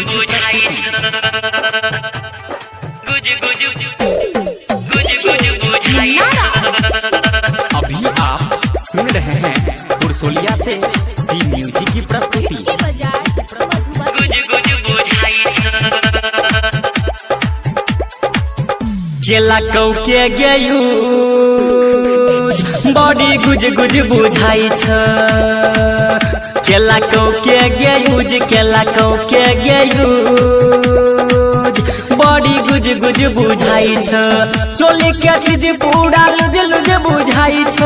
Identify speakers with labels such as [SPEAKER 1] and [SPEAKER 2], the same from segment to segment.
[SPEAKER 1] बुझाई गुज गुज बुझाई।
[SPEAKER 2] अभी आप सुन रहे हैं पुरसोलिया से सी म्यूजिक की प्रस्तुति।
[SPEAKER 1] गुज गुज बुझाई
[SPEAKER 2] केला कौ के गेयूज बॉडी गुज गुज बुझाई छ। केला कौ के गेयूज केला कौ के गेयूज बॉडी गुज गुज बुझाई छ। चोली के चीज पूरा लुज लुज बुझाई छ।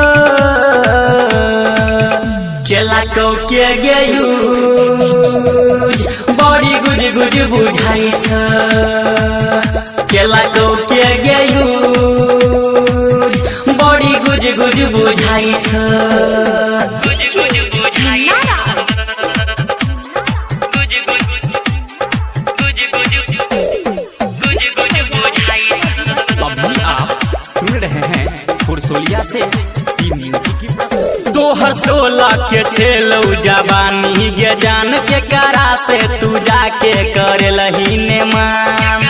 [SPEAKER 2] केला कौ के गेयूज बॉडी गुज गुज बुझाई छ। केला कौ के गेयूज बॉडी गुज गुज बुझाई छ।
[SPEAKER 1] गुज गुज बुझाई गुज गुज गुज गुज बुझाई।
[SPEAKER 2] अभी आप सुन रहे हैं पुरसोलिया से सी म्यूजिक की प्रस्तुति। तोहर 16 के छेलौ जवानी गे जान के करा से तू जाके करे लही ने मान।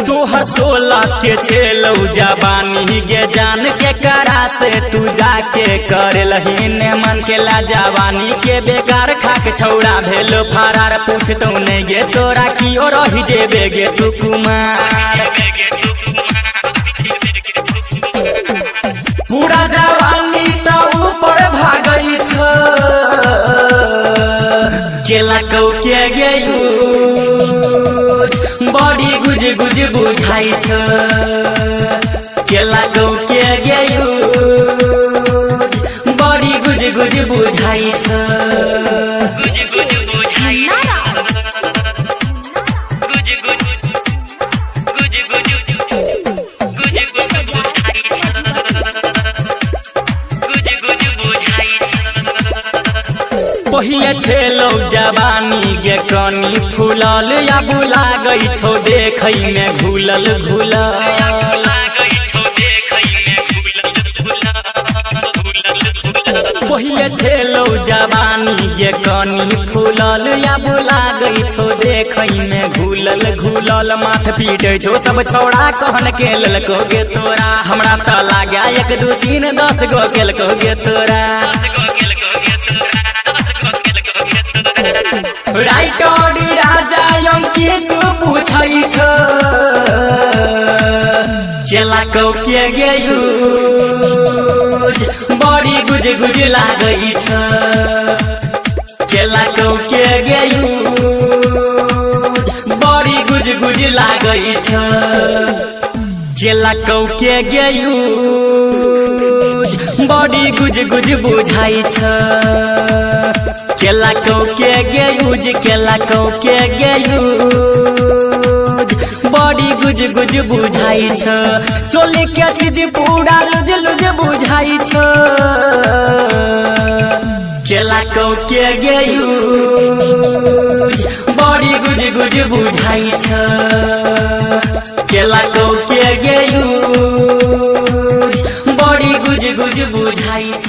[SPEAKER 2] तोहर 16 के छेलौ जवानी गे जान के करा से तू जाके करे लही ने मन के ला जवानी के बेकार खाक छौड़ा भेलो फरार। पूछतौ नहीं गे तोरा की और रही जेबे गे तू कुमार। पूरा जवानी तो ऊपर भागई छ। केला कौ के गेयूज बॉडी गुज गुज बुझाई छ। केला कौ के गेयूज बॉडी गुज गुज बुझाई छ।
[SPEAKER 1] गुज गुज बुझाई गुज गुज गुज गुज गुज बुझाई गुज गुज बुझाई।
[SPEAKER 2] पहिले छेलौ जवानी गे कनी फूलल या बुला गई छौ देखई में घुलल घुलल। पहिले छेलौ जवानी गे कनी फूलल या बुला गई छौ देखई में घुलल घुलल। माथ पीटे छौ सब छौड़ा कहन के ललको गे तोरा। हमरा त लाग्या 1 2 3 10 गो केलको गे तोरा। राइटर राजा अंकित पूछई छ। केला कौ के गेयूज बॉडी गुज गुज लागई छ। केला कौ के गेयूज बॉडी गुज गुज लागई छ। केला कौ के गेयूज बॉडी गुज गुज बुझाई छ। केला कौ के गेयूज केला कौ के गेयूज बॉडी गुज गुज बुझाई छ। चोली के चीज पूरा लुज लुज बुझाई छ। केला कौ के गेयूज बॉडी गुज गुज बुझाई छ। केला कौ के गेयूज बॉडी गुज गुज बुझाई छ।